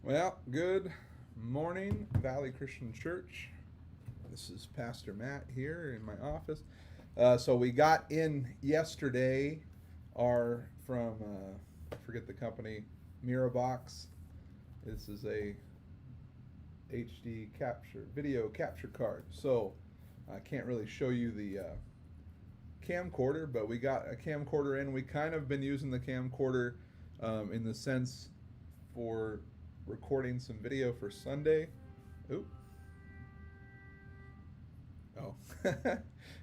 Well, good morning, Valley Christian Church. This is Pastor Matt here in my office. So we got in yesterday our from I forget the company, Mirabox. This is a HD video capture card. So I can't really show you the camcorder, but we got a camcorder in. We kind of been using the camcorder in the sense for recording some video for Sunday. Oop. Oh.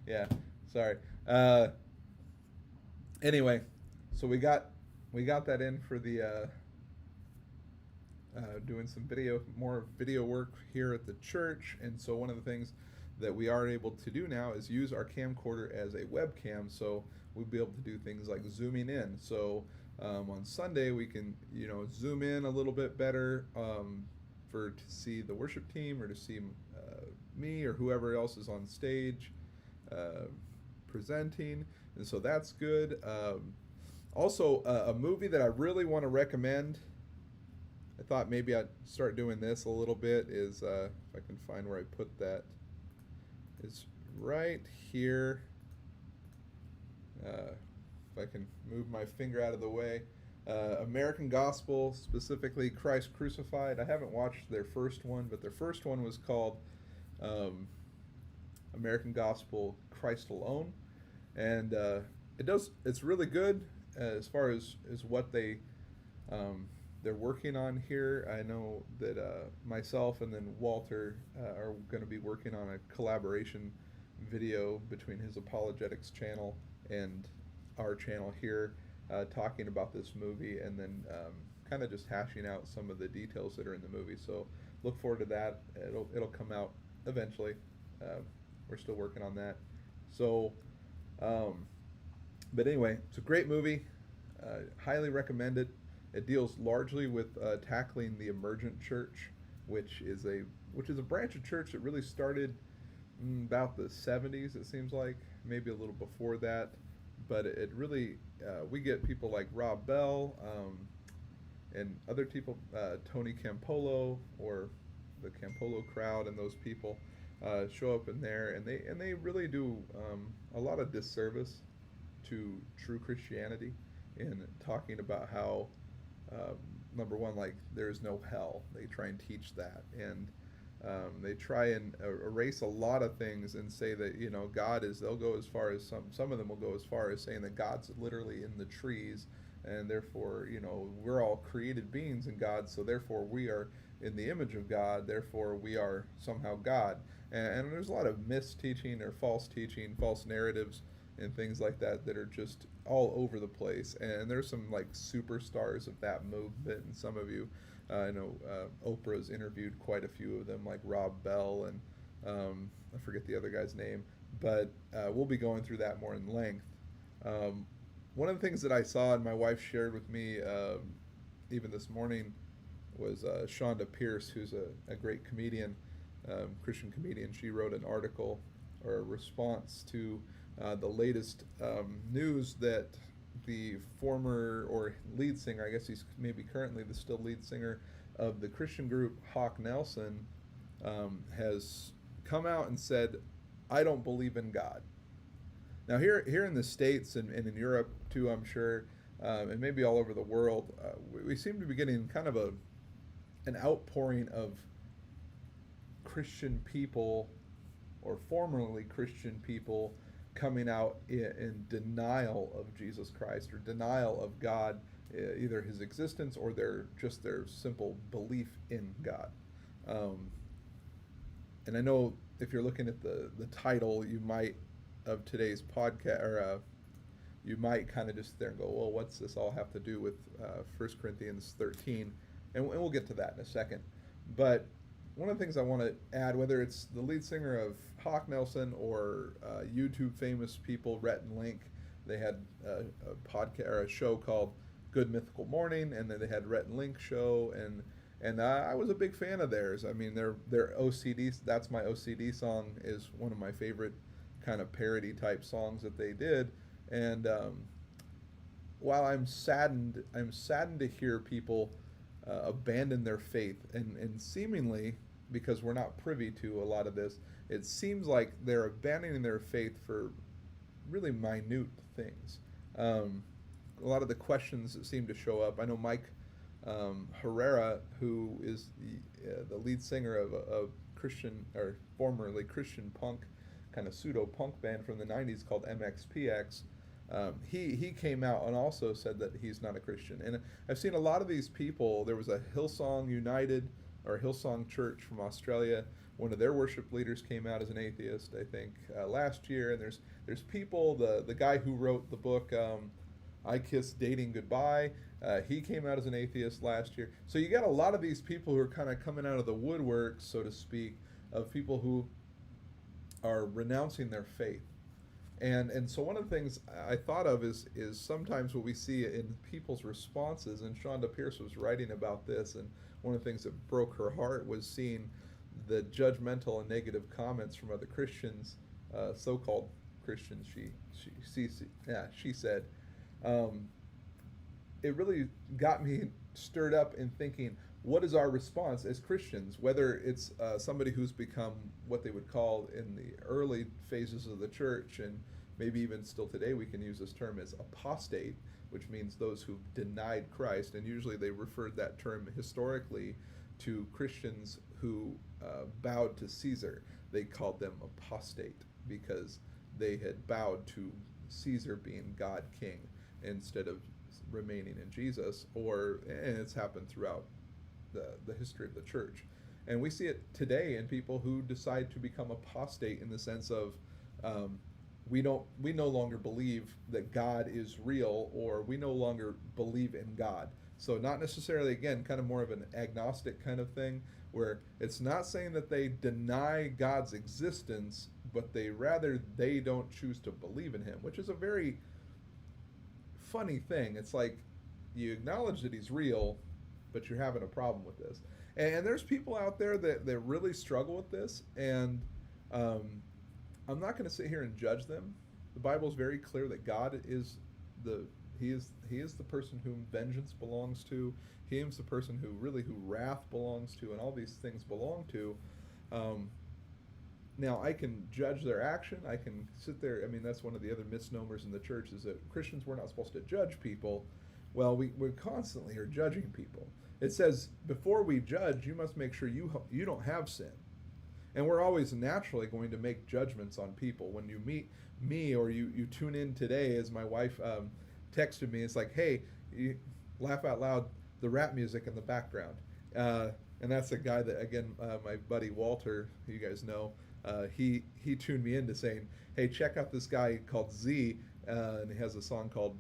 Yeah. Sorry. Anyway, so we got that in for the doing some more video work here at the church, and so one of the things that we are able to do now is use our camcorder as a webcam, so we'll be able to do things like zooming in. So on Sunday we can zoom in a little bit better to see the worship team or to see me or whoever else is on stage presenting, and so that's good. Also, a movie that I really want to recommend. I thought maybe I'd start doing this a little bit. Is if I can find where I put that. It's right here. If I can move my finger out of the way. American Gospel, specifically Christ Crucified. I haven't watched their first one, but their first one was called American Gospel Christ Alone, and it's really good as far as what they're working on here. I know that myself and then Walter are going to be working on a collaboration video between his apologetics channel and our channel here, talking about this movie, and then kind of just hashing out some of the details that are in the movie. So look forward to that. It'll come out eventually. We're still working on that. So, but anyway, it's a great movie. Highly recommend it. It deals largely with tackling the emergent church, which is a branch of church that really started about the 70s. It seems like maybe a little before that, but it really we get people like Rob Bell and other people, Tony Campolo or the Campolo crowd, and those people show up in there, and they really do a lot of disservice to true Christianity in talking about how number one, like, there's no hell. They try and teach that, and they try and erase a lot of things and say that God is. They'll go as far as some of them will go as far as saying that God's literally in the trees, and therefore we're all created beings in God, so therefore we are in the image of God, therefore we are somehow God. And there's a lot of misteaching or false teaching, false narratives, and things like that that are just all over the place. And there's some like superstars of that movement, and some of you, I know Oprah's interviewed quite a few of them, like Rob Bell and I forget the other guy's name, but we'll be going through that more in length. One of the things that I saw and my wife shared with me even this morning was Shonda Pierce, who's a great comedian, Christian comedian. She wrote an article or a response to the latest news that the former or lead singer, I guess he's maybe currently the still lead singer of the Christian group Hawk Nelson, has come out and said, "I don't believe in God." Now here in the States and in Europe too, I'm sure, and maybe all over the world, we seem to be getting kind of an outpouring of Christian people or formerly Christian people coming out in denial of Jesus Christ or denial of God, either his existence or their simple belief in God. And I know if you're looking at the title, you might of today's podcast, or you might kind of just sit there and go, well, what's this all have to do with 1 Corinthians 13? And we'll get to that in a second. But one of the things I want to add, whether it's the lead singer of Hawk Nelson or YouTube famous people, Rhett and Link, they had a podcast or a show called Good Mythical Morning, and then they had Rhett and Link show, and I was a big fan of theirs. I mean, their OCD, That's My OCD song is one of my favorite kind of parody type songs that they did, and while I'm saddened to hear people abandon their faith, and seemingly, because we're not privy to a lot of this, it seems like they're abandoning their faith for really minute things. Um, a lot of the questions that seem to show up. I know Mike Herrera, who is the lead singer of a Christian, or formerly Christian punk, kind of pseudo punk band from the '90s called MXPX. He came out and also said that he's not a Christian. And I've seen a lot of these people. There was a Hillsong United or Hillsong Church from Australia. One of their worship leaders came out as an atheist, I think, last year. And there's people. The guy who wrote the book I Kissed Dating Goodbye. He came out as an atheist last year. So you got a lot of these people who are kind of coming out of the woodwork, so to speak, of people who are renouncing their faith. And so one of the things I thought of is sometimes what we see in people's responses, and Shonda Pierce was writing about this, and one of the things that broke her heart was seeing the judgmental and negative comments from other Christians, so-called Christians. She said, it really got me stirred up in thinking, what is our response as Christians? Whether it's somebody who's become what they would call in the early phases of the church, and maybe even still today we can use this term as apostate, which means those who've denied Christ, and usually they referred that term historically to Christians who bowed to Caesar. They called them apostate because they had bowed to Caesar being God King instead of remaining in Jesus, and it's happened throughout the history of the church. And we see it today in people who decide to become apostate in the sense of we no longer believe that God is real, or we no longer believe in God. So not necessarily, again, kind of more of an agnostic kind of thing, where it's not saying that they deny God's existence, but they don't choose to believe in him, which is a very funny thing. It's like you acknowledge that he's real, but you're having a problem with this. And there's people out there that really struggle with this, and I'm not going to sit here and judge them. The Bible is very clear that God is he is the person whom vengeance belongs to. He is the person who wrath belongs to, and all these things belong to. Now, I can judge their action. I can sit there. I mean, that's one of the other misnomers in the church, is that Christians, we're not supposed to judge people. Well, we constantly are judging people. It says, before we judge, you must make sure you don't have sin. And we're always naturally going to make judgments on people. When you meet me, or you tune in today, as my wife texted me, it's like, hey, you laugh out loud, the rap music in the background. And that's a guy that, again, my buddy Walter, who you guys know, he tuned me into saying, hey, check out this guy called Z, and he has a song called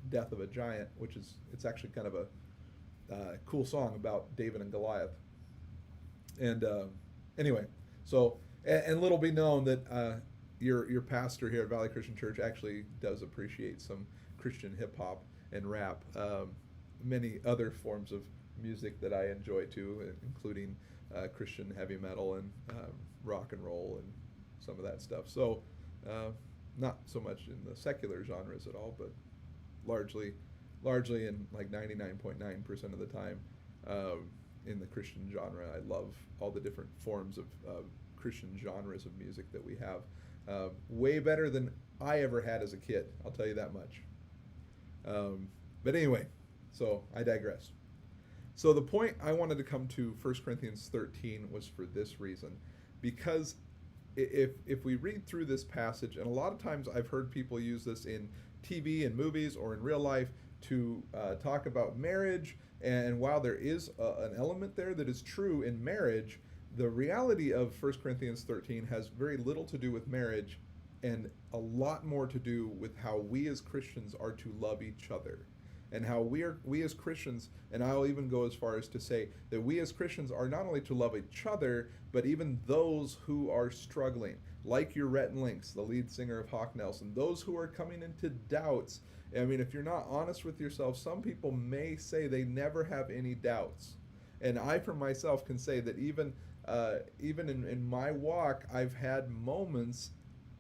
Death of a Giant, it's actually kind of a cool song about David and Goliath. And anyway, so, and little be known that your pastor here at Valley Christian Church actually does appreciate some Christian hip hop and rap, many other forms of music that I enjoy too, including Christian heavy metal and rock and roll and some of that stuff. So not so much in the secular genres at all, but largely in like 99.9% of the time in the Christian genre. I love all the different forms of Christian genres of music that we have. Way better than I ever had as a kid, I'll tell you that much. But anyway, so I digress. So the point I wanted to come to 1 Corinthians 13 was for this reason, because if we read through this passage, and a lot of times I've heard people use this in TV and movies or in real life to talk about marriage, and while there is an element there that is true in marriage, the reality of 1 Corinthians 13 has very little to do with marriage and a lot more to do with how we as Christians are to love each other. And how we as Christians, and I'll even go as far as to say that we as Christians are not only to love each other, but even those who are struggling, like your Rhett and Lynx, the lead singer of Hawk Nelson, those who are coming into doubts. I mean, if you're not honest with yourself, some people may say they never have any doubts. And I, for myself, can say that even in my walk, I've had moments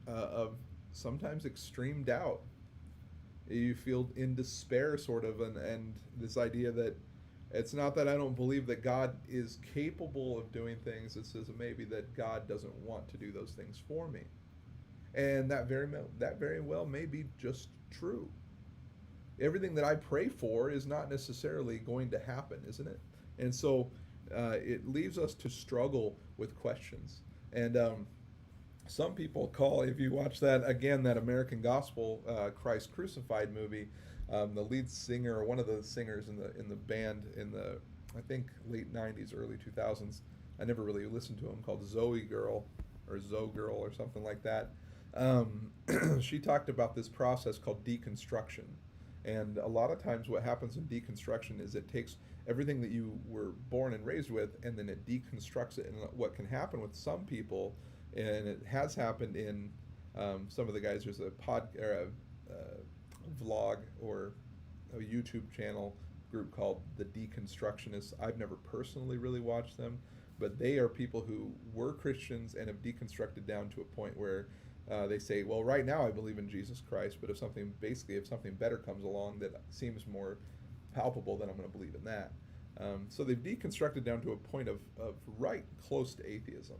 of sometimes extreme doubt. You feel in despair, sort of, and this idea that It's not that I don't believe that God is capable of doing things. It's just maybe that God doesn't want to do those things for me. And that very well may be just true. Everything that I pray for is not necessarily going to happen, isn't it? And so it leaves us to struggle with questions. And some people call, if you watch that again, that American Gospel Christ Crucified movie, the lead singer or one of the singers in the band in the I think late '90s, early 2000s. I never really listened to him, called Zoe Girl or Zoe Girl or something like that. She talked about this process called deconstruction. And a lot of times, what happens in deconstruction is it takes everything that you were born and raised with, and then it deconstructs it. And what can happen with some people, and it has happened in some of the guys. There's a vlog or a YouTube channel group called the Deconstructionists. I've never personally really watched them, but they are people who were Christians and have deconstructed down to a point where they say, well, right now I believe in Jesus Christ, but if something better comes along that seems more palpable, then I'm going to believe in that. So they've deconstructed down to a point of right close to atheism,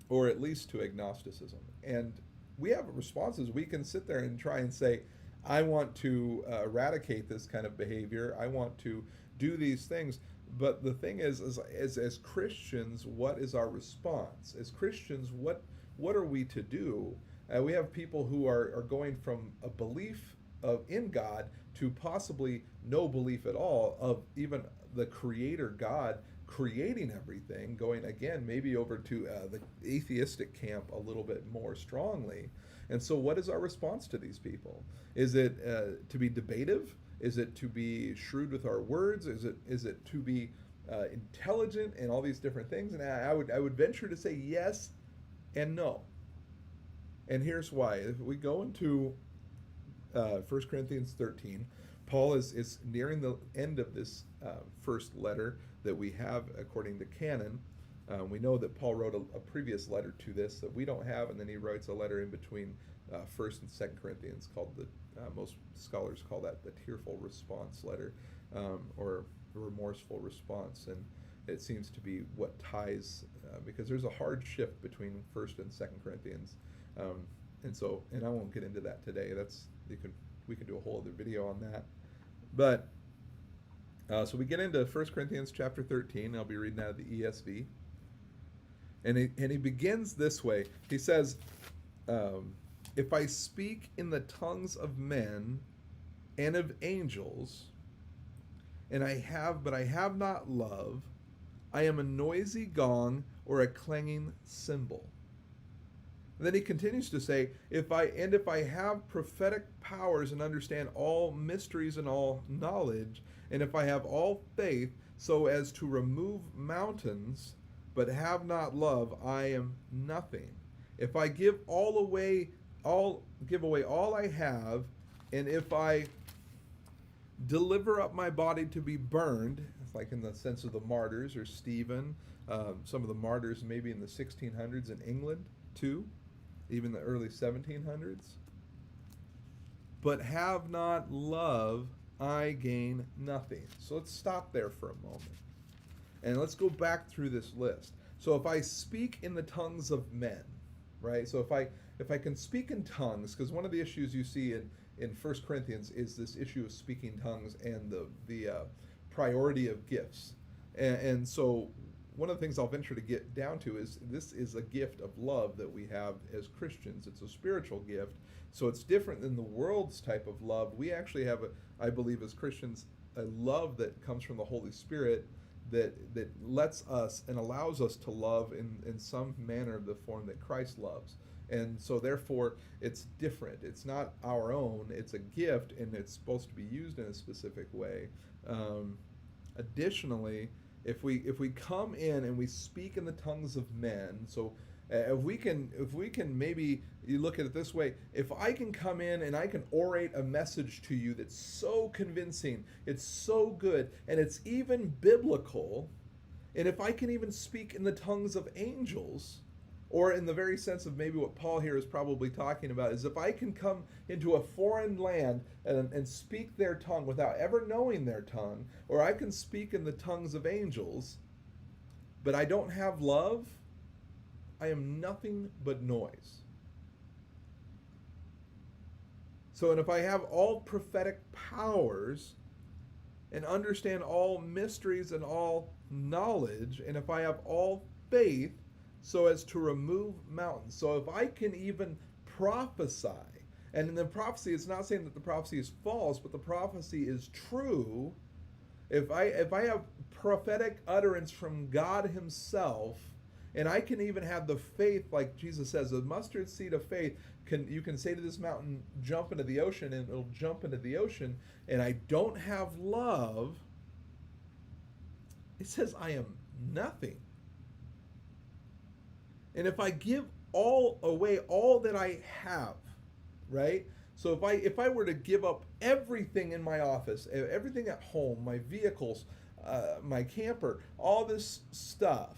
or at least to agnosticism. And we have responses. We can sit there and try and say, I want to eradicate this kind of behavior. I want to do these things. But the thing is as Christians, what is our response? As Christians, what are we to do? We have people who are going from a belief in God to possibly no belief at all of even the Creator God creating everything, going again maybe over to the atheistic camp a little bit more strongly. And so what is our response to these people? Is it to be debative? Is it to be shrewd with our words? Is it to be intelligent and all these different things? And I would venture to say yes and no. And here's why. If we go into 1 Corinthians 13, Paul is nearing the end of this first letter that we have according to canon. We know that Paul wrote a previous letter to this that we don't have, and then he writes a letter in between 1st and 2nd Corinthians called most scholars call that the tearful response letter, or remorseful response. And it seems to be what ties, because there's a hard shift between 1st and 2nd Corinthians. And I won't get into that today. We can do a whole other video on that. But so we get into 1 Corinthians chapter 13. I'll be reading out of the ESV. And he begins this way. He says, if I speak in the tongues of men and of angels, but I have not love, I am a noisy gong or a clanging cymbal. And then he continues to say, if I have prophetic powers and understand all mysteries and all knowledge, and if I have all faith so as to remove mountains, but have not love, I am nothing. If I give away all I have, and if I deliver up my body to be burned, like in the sense of the martyrs or Stephen, some of the martyrs maybe in the 1600s in England too, even the early 1700s. But have not love, I gain nothing. So let's stop there for a moment. And let's go back through this list. So if I speak in the tongues of men, right? So if I can speak in tongues, because one of the issues you see in 1 Corinthians is this issue of speaking tongues and the priority of gifts. And so one of the things I'll venture to get down to is this is a gift of love that we have as Christians. It's a spiritual gift. So it's different than the world's type of love. We actually have, I believe as Christians, a love that comes from the Holy Spirit that lets us and allows us to love in some manner of the form that Christ loves. And so therefore it's different. It's not our own. It's a gift, and it's supposed to be used in a specific way. Additionally, if we come in and we speak in the tongues of men, so if we can maybe, you look at it this way, if I can come in and I can orate a message to you that's so convincing, it's so good, and it's even biblical, and if I can even speak in the tongues of angels, Or in the very sense of maybe what Paul here is probably talking about is if I can come into a foreign land and speak their tongue without ever knowing their tongue, or I can speak in the tongues of angels, but I don't have love, I am nothing but noise. So, and if I have all prophetic powers and understand all mysteries and all knowledge, and if I have all faith so as to remove mountains, so if I can even prophesy, and in the prophecy, it's not saying that the prophecy is false, but the prophecy is true. If I have prophetic utterance from God Himself, and I can even have the faith, like Jesus says, a mustard seed of faith, you can say to this mountain, jump into the ocean, and it'll jump into the ocean, and I don't have love, it says I am nothing. And if I give all away, all that I have, right? So if I were to give up everything in my office, everything at home, my vehicles, my camper, all this stuff,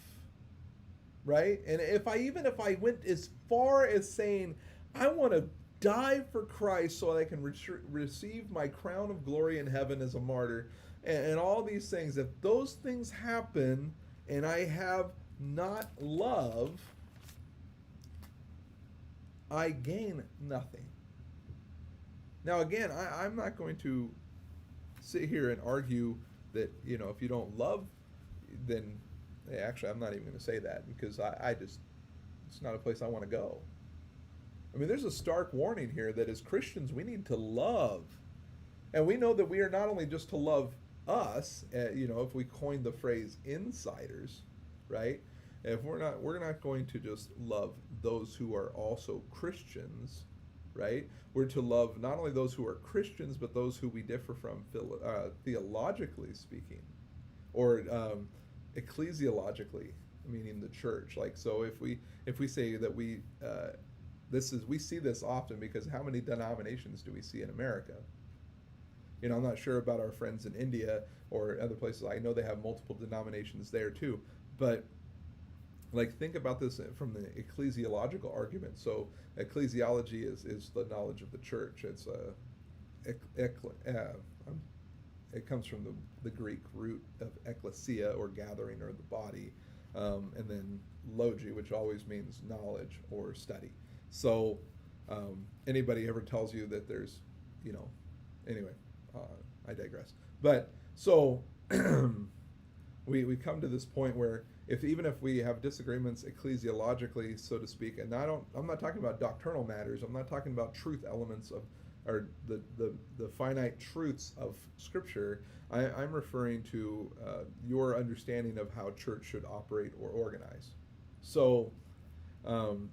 right? And if I went as far as saying, I want to die for Christ so I can receive my crown of glory in heaven as a martyr, and all these things, if those things happen and I have not love, I gain nothing. Now, again, I'm not going to sit here and argue that, if you don't love, then actually, I'm not even going to say that, because I just, it's not a place I want to go. I mean, there's a stark warning here that as Christians, we need to love. And we know that we are not only just to love us, if we coin the phrase insiders, right? If we're not going to just love those who are also Christians, right? We're to love not only those who are Christians, but those who we differ from theologically speaking, or ecclesiologically, meaning the church. Like, so if we say that we see this often, because how many denominations do we see in America? I'm not sure about our friends in India or other places. I know they have multiple denominations there too, but think about this from the ecclesiological argument. So ecclesiology is the knowledge of the church. It's it comes from the Greek root of ecclesia, or gathering, or the body, and then logi, which always means knowledge or study. So anybody ever tells you that there's, anyway, I digress. But so we come to this point where even if we have disagreements ecclesiologically, so to speak, and I'm not talking about doctrinal matters. I'm not talking about truth elements or the finite truths of Scripture. I'm referring to your understanding of how church should operate or organize. So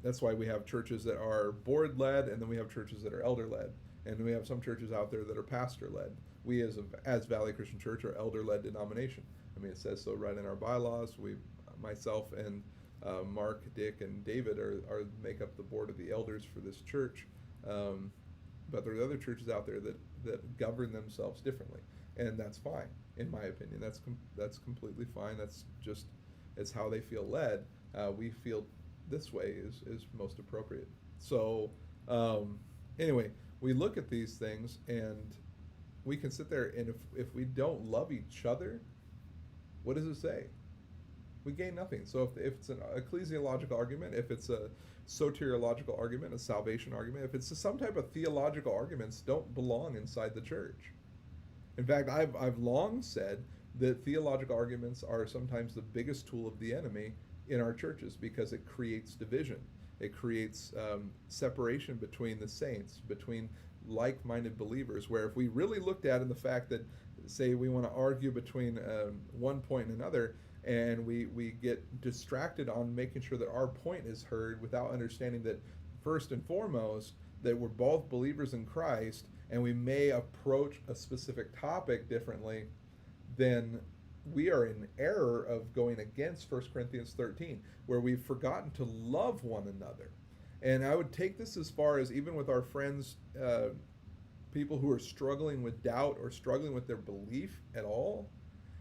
that's why we have churches that are board-led, and then we have churches that are elder-led, and we have some churches out there that are pastor-led. We as Valley Christian Church are elder-led denomination. I mean, it says so right in our bylaws. Myself and Mark, Dick, and David make up the board of the elders for this church. But there are other churches out there that govern themselves differently, and that's fine, in my opinion. That's completely fine. It's how they feel led. We feel this way is most appropriate. So anyway, we look at these things, and we can sit there, and if we don't love each other, what does it say? We gain nothing. So if it's an ecclesiological argument, if it's a soteriological argument, a salvation argument, if it's some type of theological arguments, don't belong inside the church. In fact, I've long said that theological arguments are sometimes the biggest tool of the enemy in our churches, because it creates division. It creates separation between the saints, between like-minded believers, where if we really looked at in the fact that, say, we want to argue between one point and another, and we get distracted on making sure that our point is heard without understanding that, first and foremost, that we're both believers in Christ, and we may approach a specific topic differently, then we are in error of going against 1 Corinthians 13, where we've forgotten to love one another. And I would take this as far as even with our friends, people who are struggling with doubt or struggling with their belief at all.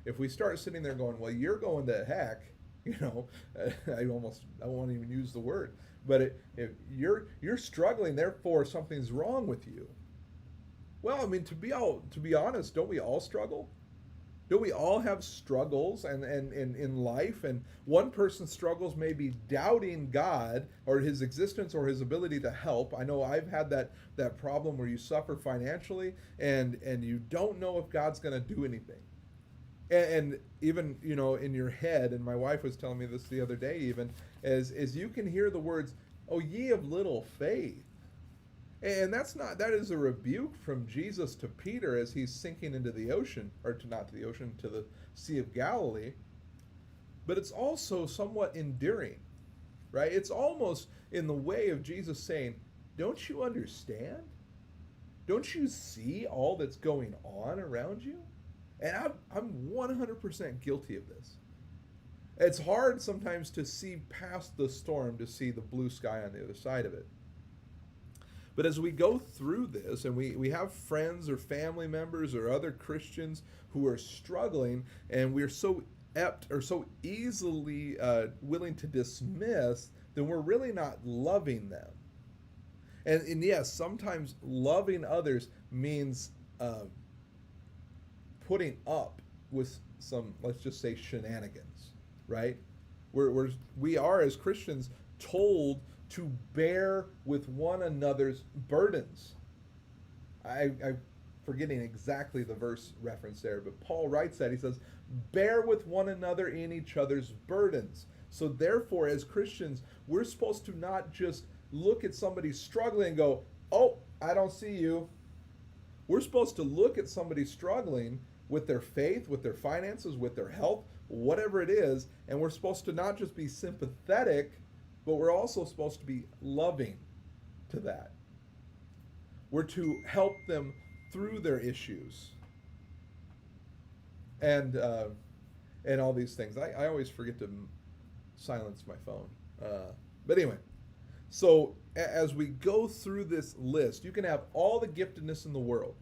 If we start sitting there going, well, you're going to heck, You know, I won't even use the word. But if you're struggling, therefore something's wrong with you. Well, I mean, to be honest, don't we all struggle? Don't we all have struggles and in life? And one person's struggles may be doubting God or his existence or his ability to help. I know I've had that problem where you suffer financially and you don't know if God's going to do anything. And even, in your head, and my wife was telling me this the other day, even as you can hear the words, "Oh, ye of little faith." And that is a rebuke from Jesus to Peter as he's sinking into the ocean, or to not to the ocean, to the Sea of Galilee. But it's also somewhat endearing, right? It's almost in the way of Jesus saying, "Don't you understand? Don't you see all that's going on around you?" And I'm 100% guilty of this. It's hard sometimes to see past the storm to see the blue sky on the other side of it. But as we go through this, and we have friends or family members or other Christians who are struggling, and we're so apt or so easily willing to dismiss, then we're really not loving them. And yes, sometimes loving others means putting up with some, let's just say, shenanigans, right? We are, as Christians, told to bear with one another's burdens. I'm forgetting exactly the verse reference there, but Paul writes that. He says, bear with one another in each other's burdens. So therefore, as Christians, we're supposed to not just look at somebody struggling and go, "Oh, I don't see you." We're supposed to look at somebody struggling with their faith, with their finances, with their health, whatever it is, and we're supposed to not just be sympathetic, but we're also supposed to be loving to that. We're to help them through their issues and all these things. I always forget to silence my phone. But anyway, so as we go through this list, you can have all the giftedness in the world.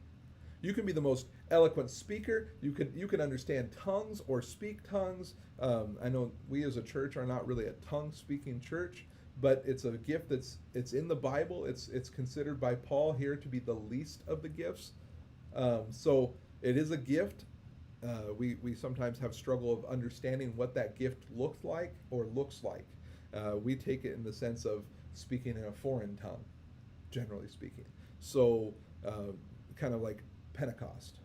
You can be the most eloquent speaker. You can understand tongues or speak tongues. I know we as a church are not really a tongue-speaking church, but it's a gift it's in the Bible. It's considered by Paul here to be the least of the gifts. So it is a gift. We sometimes have struggle of understanding what that gift looked like or looks like. We take it in the sense of speaking in a foreign tongue, generally speaking. So kind of like Pentecost.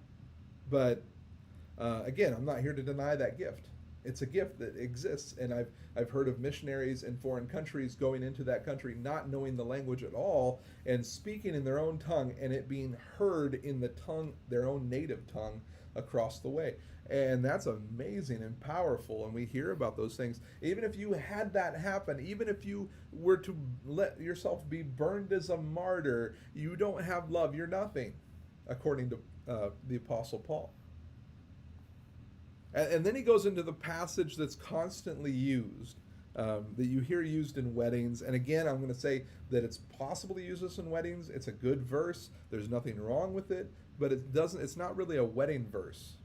But again, I'm not here to deny that gift. It's a gift that exists, and I've heard of missionaries in foreign countries going into that country not knowing the language at all and speaking in their own tongue, and it being heard in the tongue, their own native tongue, across the way. And that's amazing and powerful, and we hear about those things. Even if you had that happen, even if you were to let yourself be burned as a martyr, you don't have love, you're nothing, according to the Apostle Paul. And then he goes into the passage that's constantly used, that you hear used in weddings. And again, I'm going to say that it's possible to use this in weddings. It's a good verse. There's nothing wrong with it, but it's not really a wedding verse.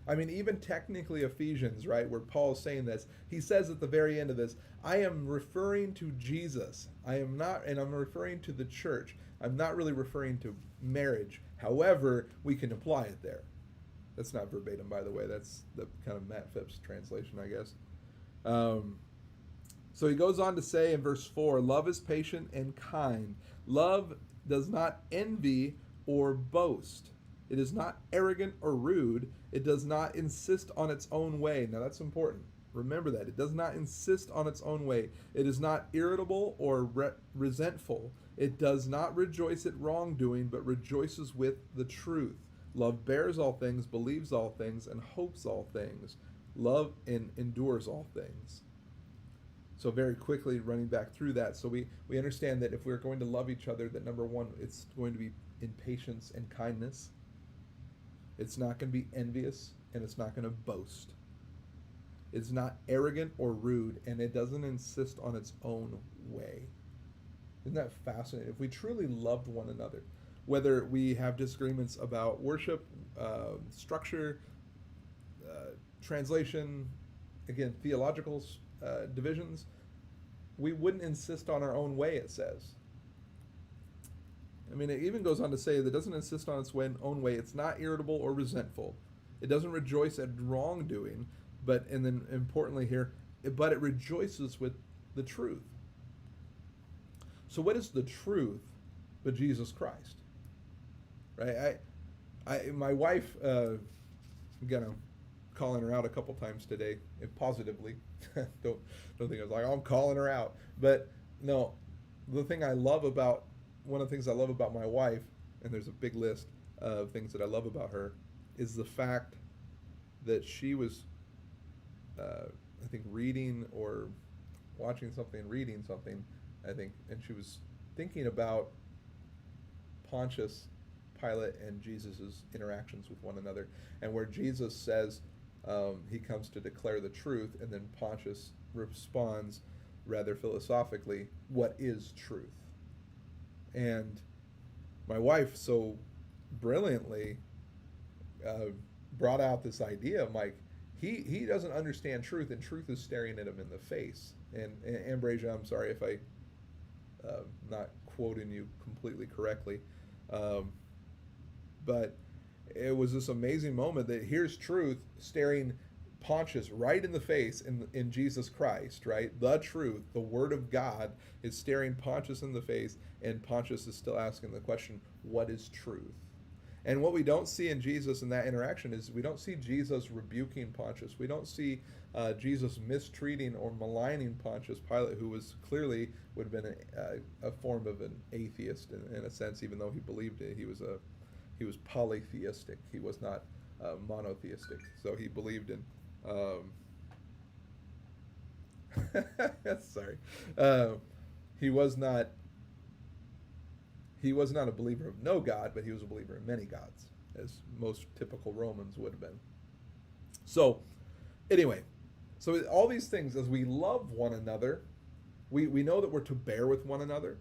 I mean, even technically Ephesians, right, where Paul is saying this, he says at the very end of this, I am referring to Jesus. I'm referring to the church. I'm not really referring to marriage. However, we can apply it there. That's not verbatim, by the way. That's the kind of Matt Phipps translation, I guess. So he goes on to say in verse 4, love is patient and kind. Love does not envy or boast. It is not arrogant or rude. It does not insist on its own way. Now that's important. Remember that. It does not insist on its own way. It is not irritable or resentful. It does not rejoice at wrongdoing, but rejoices with the truth. Love bears all things, believes all things, and hopes all things. Love endures all things. So very quickly running back through that. So we understand that if we're going to love each other, that number one, it's going to be in patience and kindness. It's not going to be envious, and it's not going to boast. It's not arrogant or rude, and it doesn't insist on its own way. Isn't that fascinating? If we truly loved one another, whether we have disagreements about worship, structure, translation, again, theological divisions, we wouldn't insist on our own way, it says. I mean, it even goes on to say that it doesn't insist on its own way. It's not irritable or resentful. It doesn't rejoice at wrongdoing, and then importantly here, but it rejoices with the truth. So what is the truth but Jesus Christ? Right? My wife, I'm gonna calling her out a couple times today, positively. don't think I was like, oh, I'm calling her out, but no. One of the things I love about my wife, and there's a big list of things that I love about her, is the fact that she was, I think, reading or watching something, reading something, I think, and she was thinking about Pontius Pilate and Jesus' interactions with one another, and where Jesus says he comes to declare the truth, and then Pontius responds rather philosophically, what is truth? And my wife so brilliantly brought out this idea of Mike, he doesn't understand truth, and truth is staring at him in the face. And Ambrosia, I'm sorry if I not quoting you completely correctly, but it was this amazing moment that here's truth staring Pontius right in the face in Jesus Christ, right? The truth, the Word of God, is staring Pontius in the face, and Pontius is still asking the question, what is truth? And what we don't see in Jesus in that interaction is we don't see Jesus rebuking Pontius. We don't see Jesus mistreating or maligning Pontius Pilate, who was clearly would have been a form of an atheist in a sense, even though he believed it. He was polytheistic. He was not monotheistic. So he believed in. Sorry, he was not. He was not a believer of no God, but he was a believer in many gods, as most typical Romans would have been. So, anyway, so all these things, as we love one another, we know that we're to bear with one another.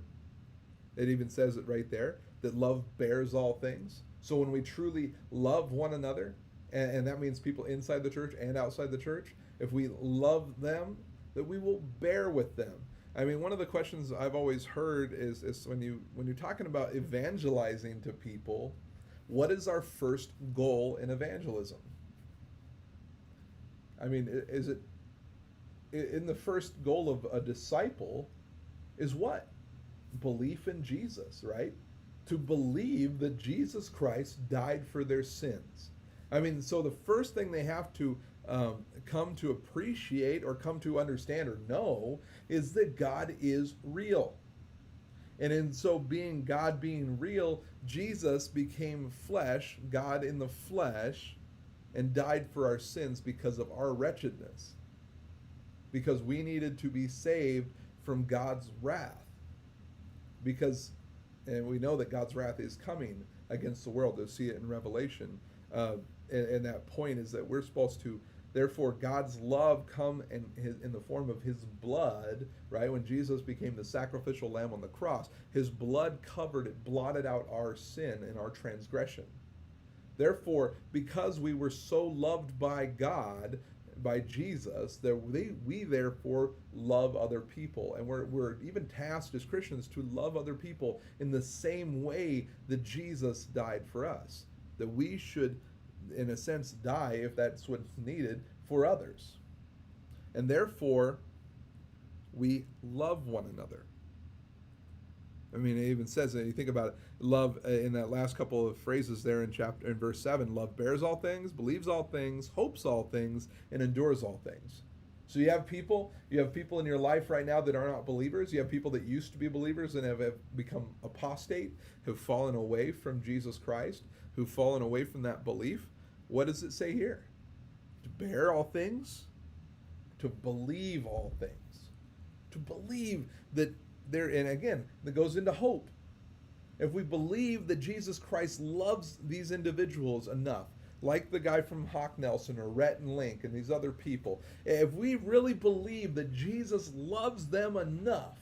It even says it right there, that love bears all things. So when we truly love one another, and that means people inside the church and outside the church, if we love them, that we will bear with them. I mean, one of the questions I've always heard is when you're talking about evangelizing to people, what is our first goal in evangelism? I mean, is it in the first goal of a disciple is what? Belief in Jesus, right? To believe that Jesus Christ died for their sins. I mean, so the first thing they have to come to appreciate or come to understand or know is that God is real. And in so God being real, Jesus became flesh, God in the flesh, and died for our sins because of our wretchedness. Because we needed to be saved from God's wrath. And we know that God's wrath is coming against the world. You'll see it in Revelation. And that point is that we're supposed to, therefore, God's love come in the form of his blood, right? When Jesus became the sacrificial lamb on the cross, his blood covered it, blotted out our sin and our transgression. Therefore, because we were so loved by God, by Jesus, that we therefore love other people. And we're even tasked as Christians to love other people in the same way that Jesus died for us. That we should, in a sense, die, if that's what's needed, for others. And therefore, we love one another. I mean, it even says, and you think about it, love in that last couple of phrases there in verse 7, love bears all things, believes all things, hopes all things, and endures all things. So you have people in your life right now that are not believers. You have people that used to be believers and have become apostate, have fallen away from Jesus Christ, who've fallen away from that belief. What does it say here? To bear all things, to believe all things, to believe that there, and again, that goes into hope. If we believe that Jesus Christ loves these individuals enough, like the guy from Hawk Nelson or Rhett and Link and these other people, if we really believe that Jesus loves them enough,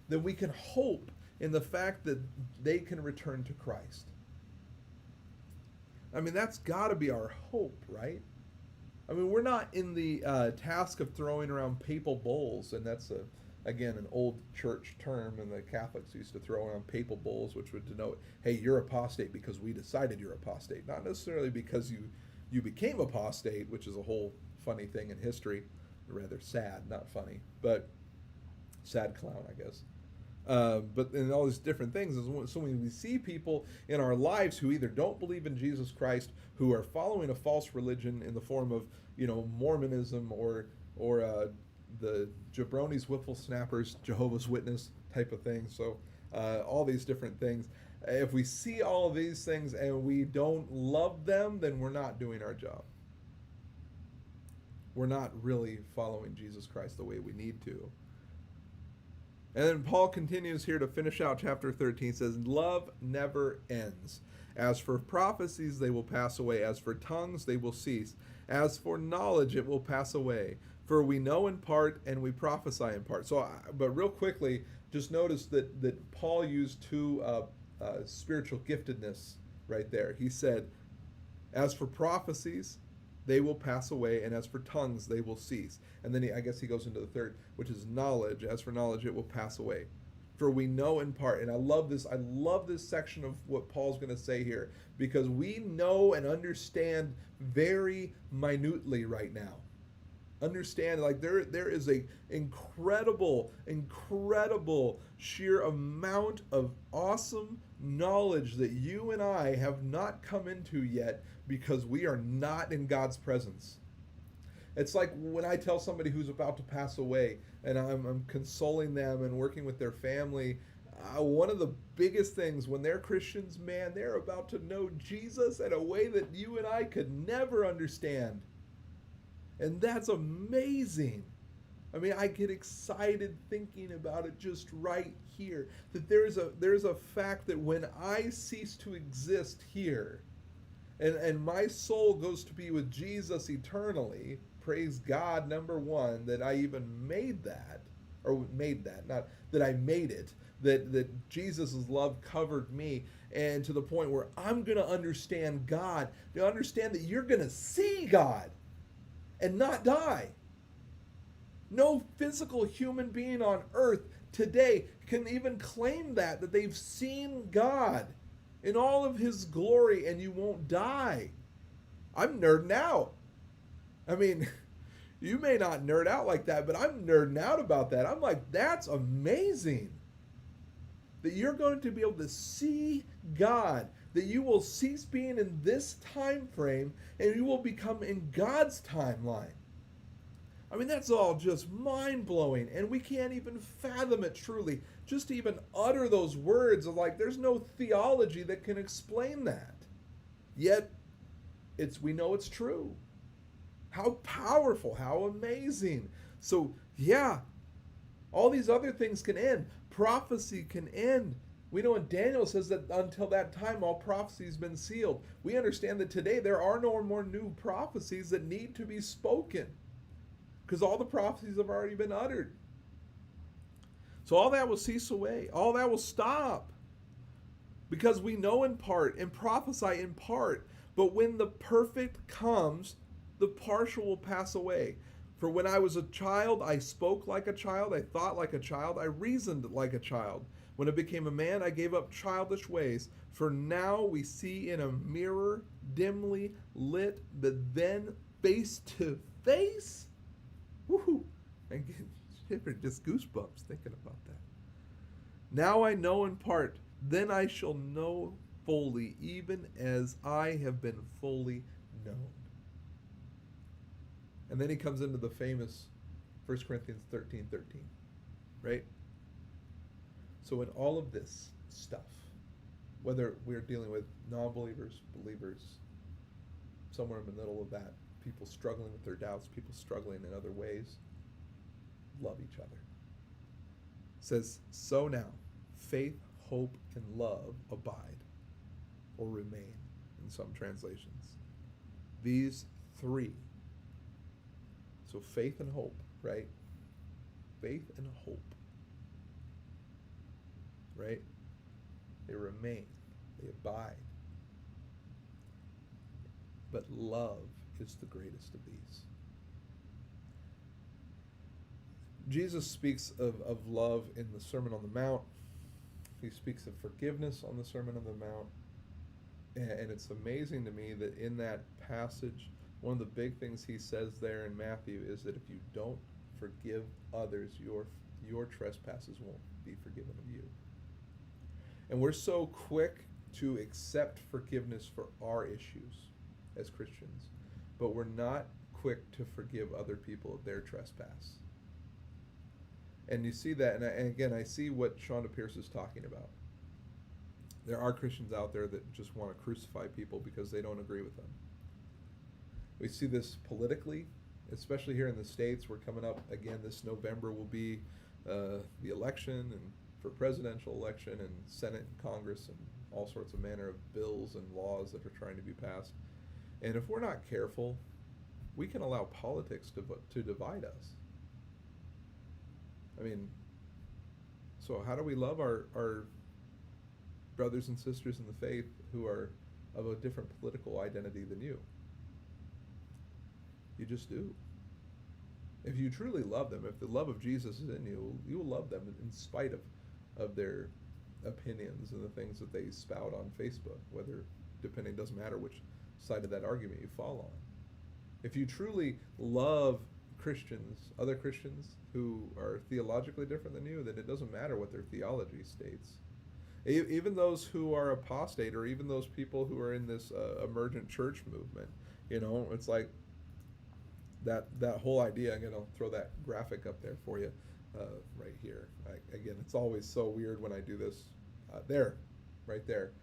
then we can hope in the fact that they can return to Christ. I mean, that's got to be our hope, right? I mean, we're not in the task of throwing around papal bulls, and that's again an old church term, and the Catholics used to throw around papal bulls, which would denote, hey, you're apostate because we decided you're apostate, not necessarily because you became apostate, which is a whole funny thing in history, rather sad, not funny, but sad clown, I guess. But in all these different things, so when we see people in our lives who either don't believe in Jesus Christ, who are following a false religion in the form of, Mormonism or the jabronis, whippersnappers, Jehovah's Witness type of thing. So all these different things. If we see all of these things and we don't love them, then we're not doing our job. We're not really following Jesus Christ the way we need to. And then Paul continues here to finish out chapter 13. He says, love never ends. As for prophecies, they will pass away. As for tongues, they will cease. As for knowledge, it will pass away. For we know in part and we prophesy in part. But real quickly, just notice that Paul used two spiritual giftedness right there. He said, as for prophecies, they will pass away, and as for tongues, they will cease. And then I guess he goes into the third, which is knowledge. As for knowledge, it will pass away. For we know in part, and I love this section of what Paul's going to say here, because we know and understand very minutely right now. Understand, like there is a incredible sheer amount of awesome knowledge that you and I have not come into yet because we are not in God's presence. It's like when I tell somebody who's about to pass away and I'm consoling them and working with their family, one of the biggest things when they're Christians, man, they're about to know Jesus in a way that you and I could never understand. And that's amazing. I mean, I get excited thinking about it just right here. That there's a fact that when I cease to exist here, and my soul goes to be with Jesus eternally, praise God, number one, that I even made that, not that I made it, that Jesus' love covered me, and to the point where I'm going to understand God, to understand that you're going to see God and not die. No physical human being on earth today can even claim that they've seen God in all of his glory and you won't die. I'm nerding out. I mean, you may not nerd out like that, but I'm nerding out about that. I'm like, that's amazing. That you're going to be able to see God, that you will cease being in this time frame and you will become in God's timeline. I mean, that's all just mind-blowing, and we can't even fathom it truly. Just to even utter those words of like, there's no theology that can explain that. Yet, we know it's true. How powerful, how amazing. So, yeah, all these other things can end. Prophecy can end. We know in Daniel says that until that time, all prophecy has been sealed. We understand that today there are no more new prophecies that need to be spoken, because all the prophecies have already been uttered. So all that will cease away. All that will stop. Because we know in part and prophesy in part. But when the perfect comes, the partial will pass away. For when I was a child, I spoke like a child, I thought like a child, I reasoned like a child. When I became a man, I gave up childish ways. For now we see in a mirror, dimly lit, but then face to face. Woohoo! I get just goosebumps thinking about that. Now I know in part, then I shall know fully, even as I have been fully known. And then he comes into the famous 1 Corinthians 13:13, right? So in all of this stuff, whether we're dealing with non-believers, believers, somewhere in the middle of that, people struggling with their doubts, people struggling in other ways, love each other. It says, so now, faith, hope, and love abide, or remain in some translations. These three. So faith and hope, right? Faith and hope, right? They remain, they abide. But love is the greatest of these. Jesus speaks of love in the Sermon on the Mount. He speaks of forgiveness on the Sermon on the Mount. And it's amazing to me that in that passage, one of the big things he says there in Matthew is that if you don't forgive others, your trespasses won't be forgiven of you. And we're so quick to accept forgiveness for our issues as Christians, but we're not quick to forgive other people of their trespass. And you see that, and again, I see what Shonda Pierce is talking about. There are Christians out there that just want to crucify people because they don't agree with them. We see this politically, especially here in the States. We're coming up again this November will be the election, and for presidential election and Senate and Congress and all sorts of manner of bills and laws that are trying to be passed. And if we're not careful, we can allow politics to divide us. I mean, so how do we love our brothers and sisters in the faith who are of a different political identity than you? You just do. If you truly love them, if the love of Jesus is in you, you will love them in spite of their opinions and the things that they spout on Facebook, whether, depending, doesn't matter which side of that argument you fall on. If you truly love Christians, other Christians who are theologically different than you, then it doesn't matter what their theology states. Even those who are apostate, or even those people who are in this emergent church movement, it's like that whole idea. I'm going to throw that graphic up there for you right here. Again, it's always so weird when I do this. There, right there,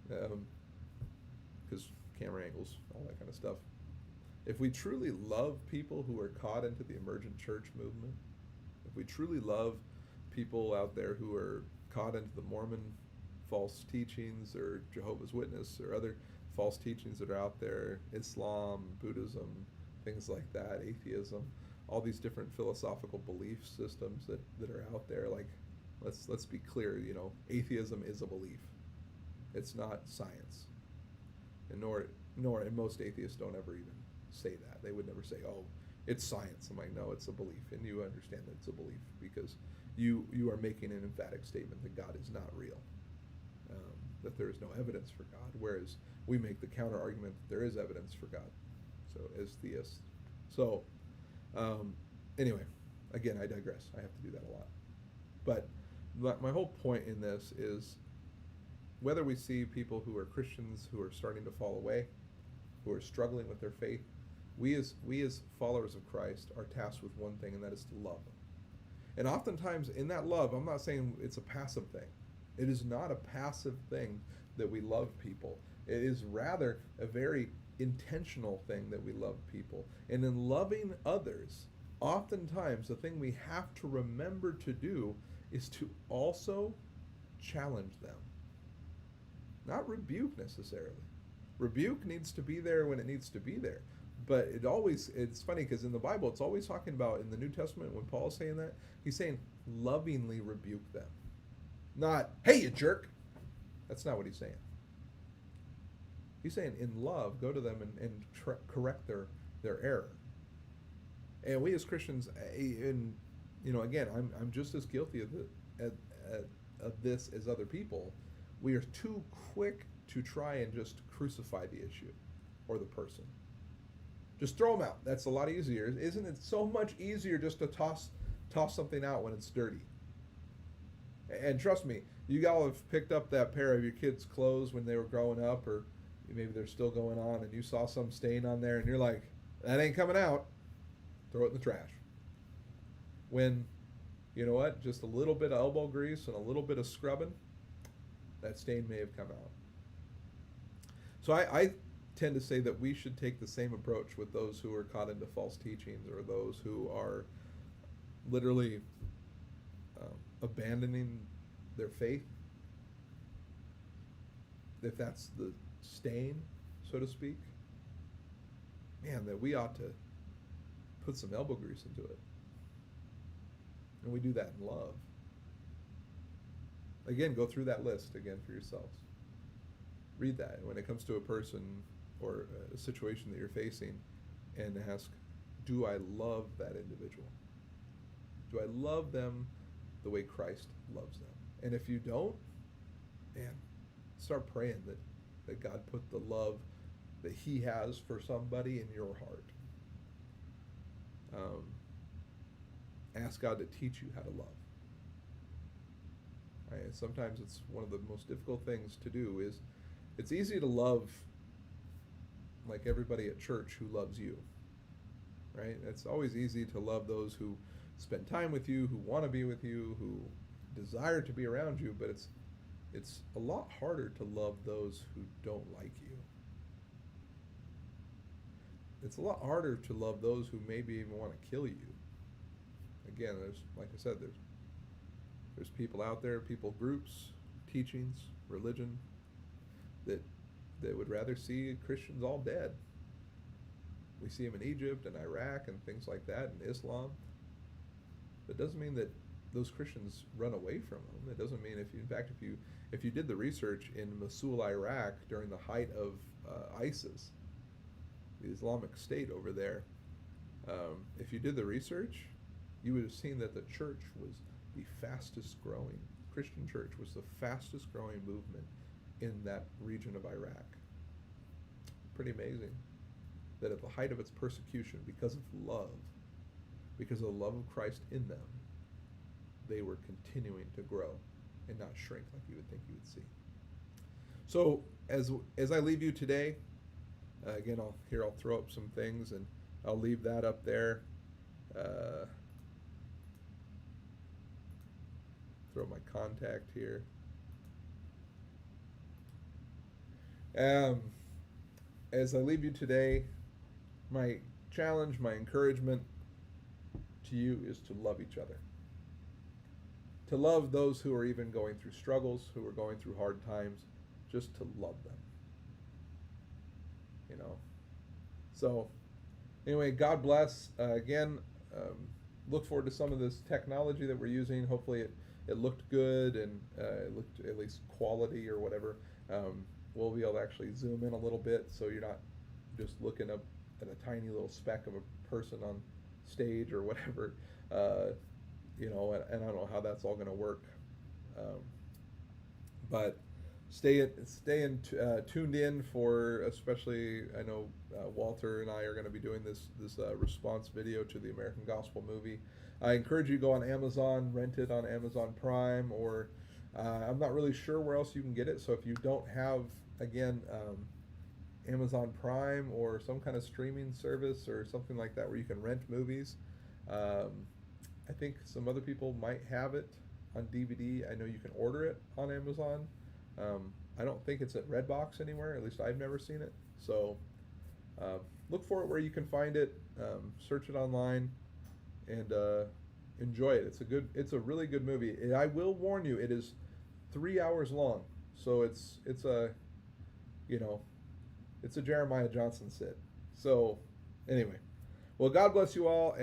because camera angles, all that kind of stuff. If we truly love people who are caught into the emergent church movement, if we truly love people out there who are caught into the Mormon false teachings or Jehovah's Witness or other false teachings that are out there, Islam, Buddhism, things like that, atheism, all these different philosophical belief systems that are out there, like, let's be clear, atheism is a belief. It's not science. And nor and most atheists don't ever even say that. They would never say, oh, it's science. I'm like, no, it's a belief. And you understand that it's a belief because you are making an emphatic statement that God is not real, that there is no evidence for God, whereas we make the counter argument that there is evidence for God, so as theists. So anyway, again, I digress. I have to do that a lot. But my whole point in this is, whether we see people who are Christians who are starting to fall away, who are struggling with their faith, we as followers of Christ are tasked with one thing, and that is to love them. And oftentimes in that love, I'm not saying it's a passive thing. It is not a passive thing that we love people. It is rather a very intentional thing that we love people. And in loving others, oftentimes the thing we have to remember to do is to also challenge them. Not rebuke necessarily. Rebuke needs to be there when it needs to be there. But it's funny because in the Bible, it's always talking about, in the New Testament, when Paul's saying that, he's saying lovingly rebuke them. Not, hey, you jerk. That's not what he's saying. He's saying in love, go to them and correct their error. And we as Christians, again, I'm just as guilty of this as other people. We are too quick to try and just crucify the issue or the person. Just throw them out. That's a lot easier. Isn't it so much easier just to toss something out when it's dirty? And trust me, you all have picked up that pair of your kids' clothes when they were growing up, or maybe they're still going on, and you saw some stain on there, and you're like, that ain't coming out. Throw it in the trash. When, you know what, just a little bit of elbow grease and a little bit of scrubbing, that stain may have come out. So I tend to say that we should take the same approach with those who are caught into false teachings, or those who are literally abandoning their faith, if that's the stain, so to speak. Man, that we ought to put some elbow grease into it. And we do that in love. Again, go through that list again for yourselves. Read that. When it comes to a person or a situation that you're facing and ask, do I love that individual? Do I love them the way Christ loves them? And if you don't, man, start praying that God put the love that He has for somebody in your heart. Ask God to teach you how to love. Right? Sometimes it's one of the most difficult things to do. Is it's easy to love like everybody at church who loves you, right? It's always easy to love those who spend time with you, who want to be with you, who desire to be around you, but it's a lot harder to love those who don't like you. It's a lot harder to love those who maybe even want to kill you. Again, there's, like I said, there's people out there, people groups, teachings, religion that would rather see Christians all dead. We see them in Egypt and Iraq and things like that, and Islam. But it doesn't mean that those Christians run away from them. It doesn't mean if you did the research in Mosul, Iraq during the height of ISIS, the Islamic State over there, if you did the research, you would have seen that the church was the fastest growing. Christian church was the fastest growing movement in that region of Iraq. Pretty amazing that at the height of its persecution, because of love, because of the love of Christ in them, they were continuing to grow and not shrink like you would think you would see. So as I leave you today, again, I'll throw up some things and I'll leave that up there. Throw my contact here. As I leave you today, my challenge, my encouragement to you is to love each other. To love those who are even going through struggles, who are going through hard times, just to love them. You know. So, anyway, God bless. Again, look forward to some of this technology that we're using. Hopefully it looked good and it looked at least quality or whatever. We'll be able to actually zoom in a little bit so you're not just looking up at a tiny little speck of a person on stage or whatever. You know, and I don't know how that's all going to work. But stay tuned in for, especially, I know Walter and I are going to be doing this response video to the American Gospel movie. I encourage you to go on Amazon, rent it on Amazon Prime, or I'm not really sure where else you can get it. So if you don't have, again, Amazon Prime or some kind of streaming service or something like that where you can rent movies, I think some other people might have it on DVD. I know you can order it on Amazon. I don't think it's at Redbox anywhere. At least I've never seen it. So look for it where you can find it. Search it online and enjoy it. It's a really good movie. I will warn you, it is 3 hours long. So it's a Jeremiah Johnson sit. So anyway, well, God bless you all.